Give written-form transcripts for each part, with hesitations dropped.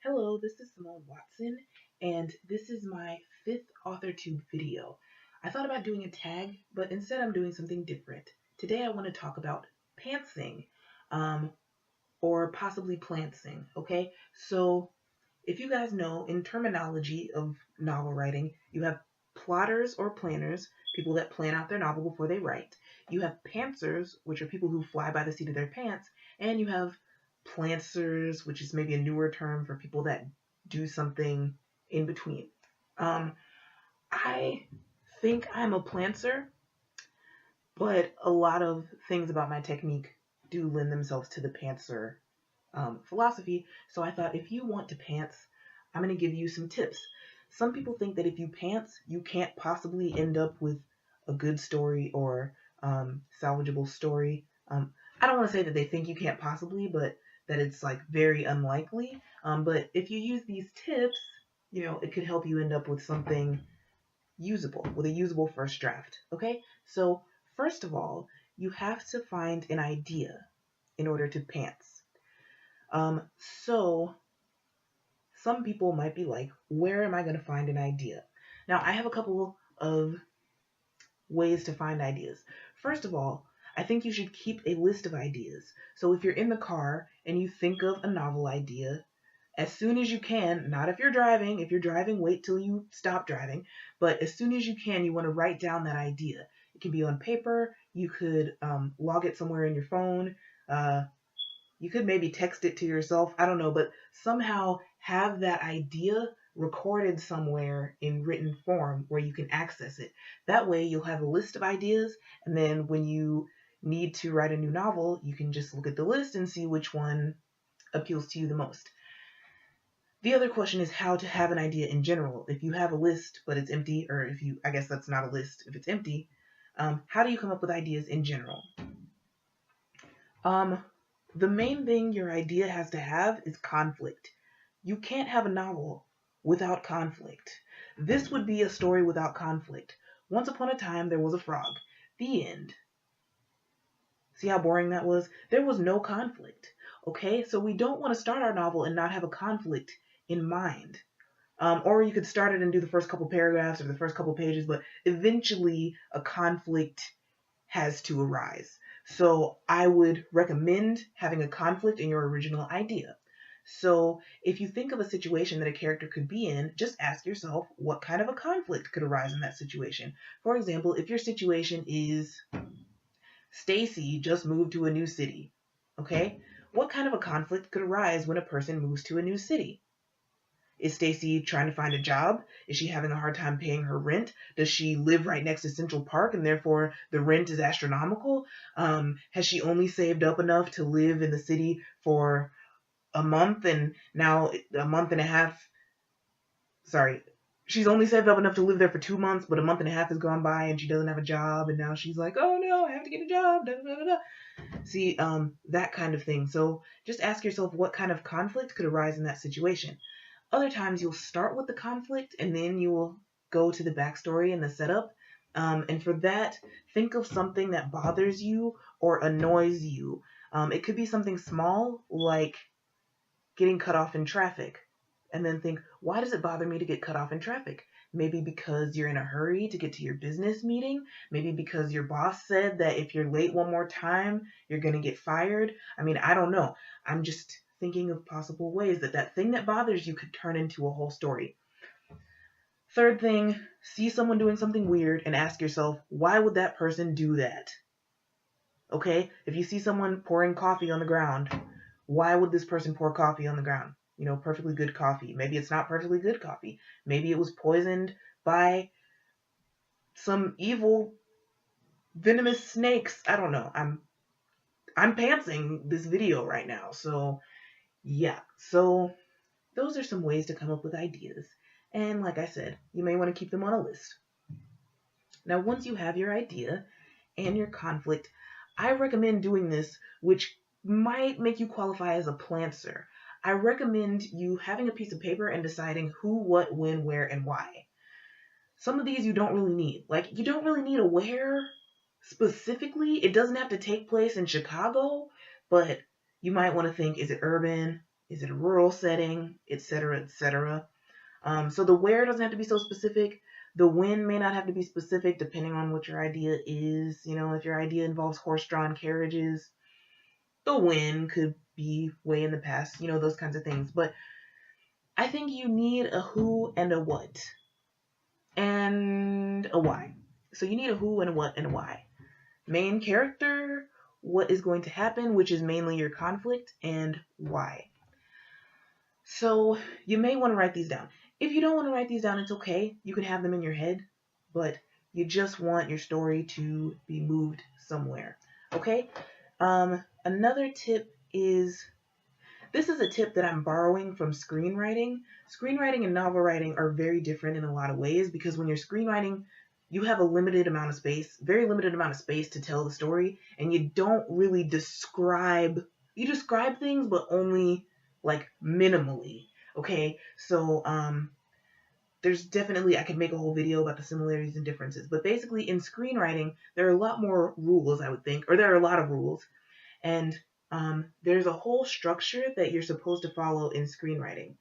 Hello, this is Simone Watson, and this is my fifth AuthorTube video. I thought about doing a tag, but instead I'm doing something different. Today I want to talk about pantsing, or possibly plantsing, okay? So if you guys know, in terminology of novel writing, you have plotters or planners, people that plan out their novel before they write. You have pantsers, which are people who fly by the seat of their pants, and you have plantsers, which is maybe a newer term for people that do something in between. I think I'm a plantser, but a lot of things about my technique do lend themselves to the pantser philosophy. So I thought, if you want to pants, I'm going to give you some tips. Some people think that if you pants, you can't possibly end up with a good story or salvageable story. I don't want to say that they think you can't possibly, but that it's like very unlikely. But if you use these tips, it could help you end up with something usable, with a usable first draft. Okay? So first of all, you have to find an idea in order to pants. So some people might be like, where am I going to find an idea? Now, I have a couple of ways to find ideas. First of all, I think you should keep a list of ideas. So if you're in the car and you think of a novel idea, as soon as you can, not if you're driving, wait till you stop driving, but as soon as you can, you want to write down that idea. It can be on paper, you could log it somewhere in your phone, you could maybe text it to yourself, I don't know, but somehow have that idea recorded somewhere in written form where you can access it. That way you'll have a list of ideas, and then when you need to write a new novel, you can just look at the list and see which one appeals to you the most. The other question is how to have an idea in general. If you have a list but it's empty, or I guess that's not a list if it's empty, how do you come up with ideas in general? The main thing your idea has to have is conflict. You can't have a novel without conflict. This would be a story without conflict. Once upon a time, there was a frog. The end. See how boring that was? There was no conflict. Okay, so we don't want to start our novel and not have a conflict in mind. Or you could start it and do the first couple paragraphs or the first couple pages, but eventually a conflict has to arise. So I would recommend having a conflict in your original idea. So if you think of a situation that a character could be in, just ask yourself what kind of a conflict could arise in that situation. For example, if your situation is Stacy just moved to a new city, okay? What kind of a conflict could arise when a person moves to a new city? Is Stacy trying to find a job? Is she having a hard time paying her rent? Does she live right next to Central Park and therefore the rent is astronomical? Has she only saved up enough to live in the city for a month and now a month and a half? Sorry, she's only saved up enough to live there for 2 months, but a month and a half has gone by and she doesn't have a job, and now she's like, oh no, I have to get a job. Da, da, da, da. See, that kind of thing. So just ask yourself what kind of conflict could arise in that situation. Other times you'll start with the conflict and then you will go to the backstory and the setup. And for that, think of something that bothers you or annoys you. It could be something small like getting cut off in traffic. And then think, why does it bother me to get cut off in traffic? Maybe because you're in a hurry to get to your business meeting. Maybe because your boss said that if you're late one more time, you're going to get fired. I mean, I don't know. I'm just thinking of possible ways that thing that bothers you could turn into a whole story. Third thing, see someone doing something weird and ask yourself, why would that person do that? Okay? If you see someone pouring coffee on the ground, why would this person pour coffee on the ground? Perfectly good coffee. Maybe it's not perfectly good coffee. Maybe it was poisoned by some evil venomous snakes. I don't know. I'm pantsing this video right now. So yeah. So those are some ways to come up with ideas. And like I said, you may want to keep them on a list. Now, once you have your idea and your conflict, I recommend doing this, which might make you qualify as a plantser. I recommend you having a piece of paper and deciding who, what, when, where, and why. Some of these you don't really need. Like, you don't really need a where specifically. It doesn't have to take place in Chicago, but you might want to think, is it urban? Is it a rural setting, etc., etc.? So the where doesn't have to be so specific. The when may not have to be specific depending on what your idea is. You know, if your idea involves horse-drawn carriages, the when could be way in the past, you know, those kinds of things. But I think you need a who and a what and a why. So you need a who and a what and a why. Main character, what is going to happen, which is mainly your conflict, and why. So you may want to write these down. If you don't want to write these down, it's okay. You can have them in your head, but you just want your story to be moved somewhere. Okay? Another tip is, this is a tip that I'm borrowing from screenwriting. Screenwriting and novel writing are very different in a lot of ways because when you're screenwriting, you have a limited amount of space, very limited amount of space to tell the story, and you don't really describe, you describe things, but only like minimally. Okay, so there's definitely, I could make a whole video about the similarities and differences, but basically in screenwriting, there are a lot more rules, I would think, or there are a lot of rules, and there's a whole structure that you're supposed to follow in screenwriting.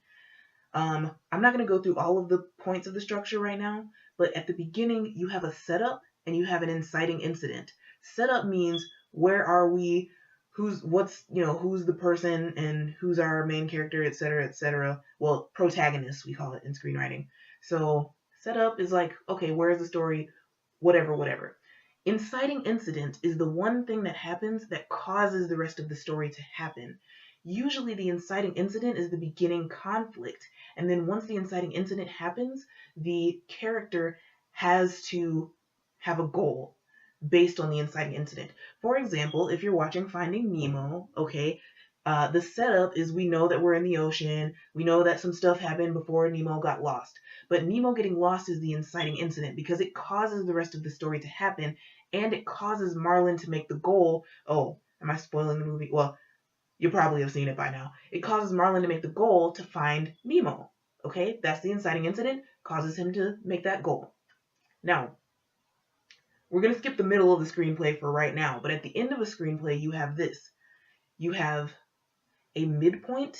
I'm not going to go through all of the points of the structure right now, but at the beginning, you have a setup and you have an inciting incident. Setup means where are we, who's the person and who's our main character, etc., etc. Well, protagonist, we call it in screenwriting. So setup is like, okay, where's the story, whatever, whatever. Inciting incident is the one thing that happens that causes the rest of the story to happen. Usually the inciting incident is the beginning conflict. And then once the inciting incident happens, the character has to have a goal based on the inciting incident. For example, if you're watching Finding Nemo, okay, the setup is we know that we're in the ocean. We know that some stuff happened before Nemo got lost. But Nemo getting lost is the inciting incident because it causes the rest of the story to happen and it causes Marlin to make the goal. Oh, am I spoiling the movie? Well, you probably have seen it by now. It causes Marlin to make the goal to find Nemo. Okay, that's the inciting incident, causes him to make that goal. Now, we're going to skip the middle of the screenplay for right now, but at the end of a screenplay, you have this. You have a midpoint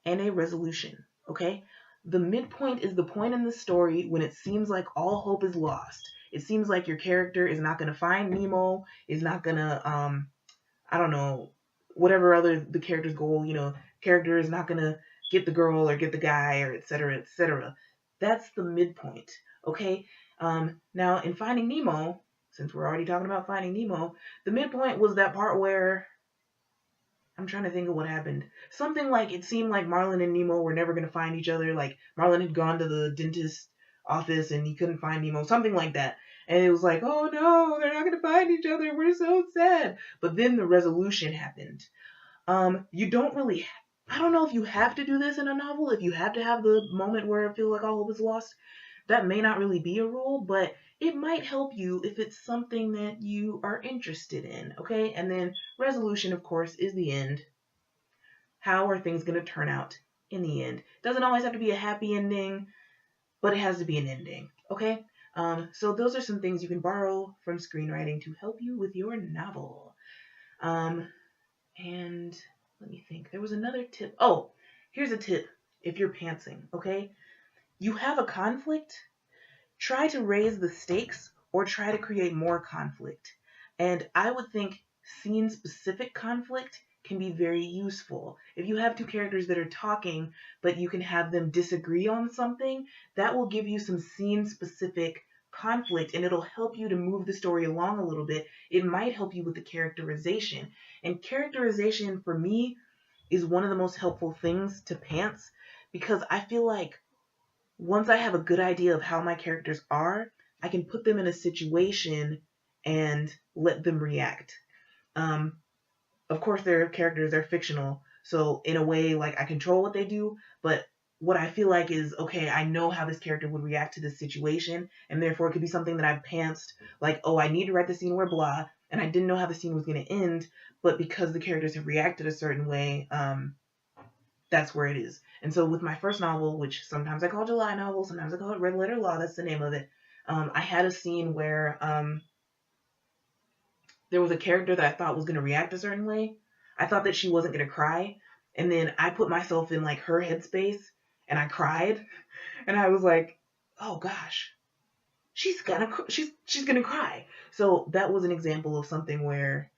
and a resolution. Okay? The midpoint is the point in the story when it seems like all hope is lost. It seems like your character is not going to find Nemo, is not going to, I don't know, whatever other the character's goal, you know, character is not going to get the girl or get the guy or etc., etc. That's the midpoint. Okay? Now, in Finding Nemo, since we're already talking about Finding Nemo, the midpoint was that part where I'm trying to think of what happened. Something like it seemed like Marlin and Nemo were never going to find each other. Like Marlin had gone to the dentist office and he couldn't find Nemo. Something like that. And it was like, oh no, they're not going to find each other. We're so sad. But then the resolution happened. You don't really, I don't know if you have to do this in a novel. If you have to have the moment where it feels like all hope is lost. That may not really be a rule, but it might help you if it's something that you are interested in, okay? And then resolution, of course, is the end. How are things going to turn out in the end? Doesn't always have to be a happy ending, but it has to be an ending, okay? So those are some things you can borrow from screenwriting to help you with your novel. And let me think. There was another tip. Oh, here's a tip if you're pantsing, okay? You have a conflict, try to raise the stakes or try to create more conflict. And I would think scene-specific conflict can be very useful. If you have two characters that are talking, but you can have them disagree on something, that will give you some scene-specific conflict and it'll help you to move the story along a little bit. It might help you with the characterization. And characterization for me is one of the most helpful things to pants because I feel like once I have a good idea of how my characters are, I can put them in a situation and let them react. Of course, their characters, they're fictional. So in a way, like I control what they do, but what I feel like is, okay, I know how this character would react to this situation, and therefore it could be something that I've pantsed, like, oh, I need to write the scene where blah, and I didn't know how the scene was going to end, but because the characters have reacted a certain way, that's where it is. And so with my first novel, which sometimes I call July novel, sometimes I call it Red Letter Law, that's the name of it, I had a scene where there was a character that I thought was going to react a certain way. I thought that she wasn't going to cry. And then I put myself in like her headspace and I cried. And I was like, oh gosh, she's gonna cry. So that was an example of something where,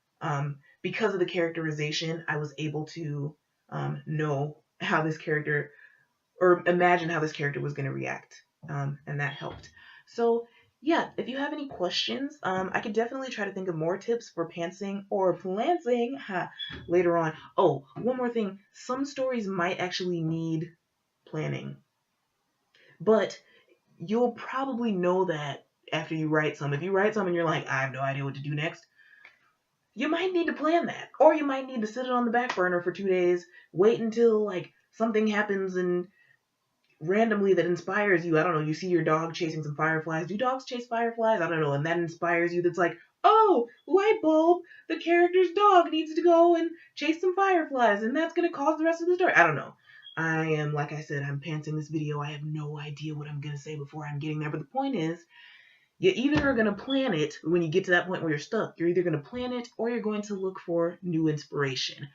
because of the characterization, I was able to know how this character, or imagine how this character was gonna react, and that helped. So yeah, if you have any questions, I could definitely try to think of more tips for pantsing or planting later on. Oh, one more thing. Some stories might actually need planning, but you'll probably know that after you write some. If you write some and you're like, I have no idea what to do next, you might need to plan that. Or you might need to sit it on the back burner for 2 days, wait until like something happens and randomly that inspires you. I don't know, you see your dog chasing some fireflies. Do dogs chase fireflies? I don't know. And that inspires you. That's like, oh, light bulb, the character's dog needs to go and chase some fireflies, and that's going to cause the rest of the story. I don't know. I am, like I said, I'm pantsing this video. I have no idea what I'm going to say before I'm getting there. But the point is, you either are going to plan it when you get to that point where you're stuck. You're either going to plan it or you're going to look for new inspiration.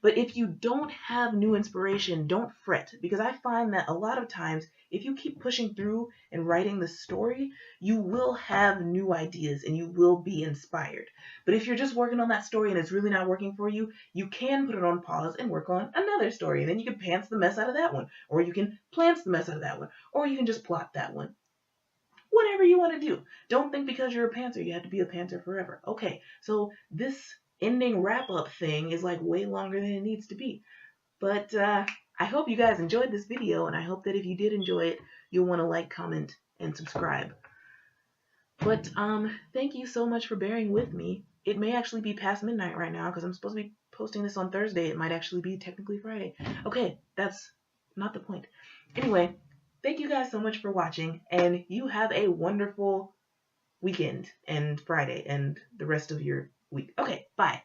But if you don't have new inspiration, don't fret, because I find that a lot of times, if you keep pushing through and writing the story, you will have new ideas and you will be inspired. But if you're just working on that story and it's really not working for you, you can put it on pause and work on another story. And then you can pants the mess out of that one, or you can plants the mess out of that one, or you can just plot that one. Whatever you want to do. Don't think because you're a pantser, you have to be a pantser forever. Okay, so this ending wrap-up thing is like way longer than it needs to be. But I hope you guys enjoyed this video, and I hope that if you did enjoy it, you'll want to like, comment, and subscribe. But thank you so much for bearing with me. It may actually be past midnight right now because I'm supposed to be posting this on Thursday. It might actually be technically Friday. Okay, that's not the point. Anyway, thank you guys so much for watching, and you have a wonderful weekend and Friday and the rest of your week. Okay, bye.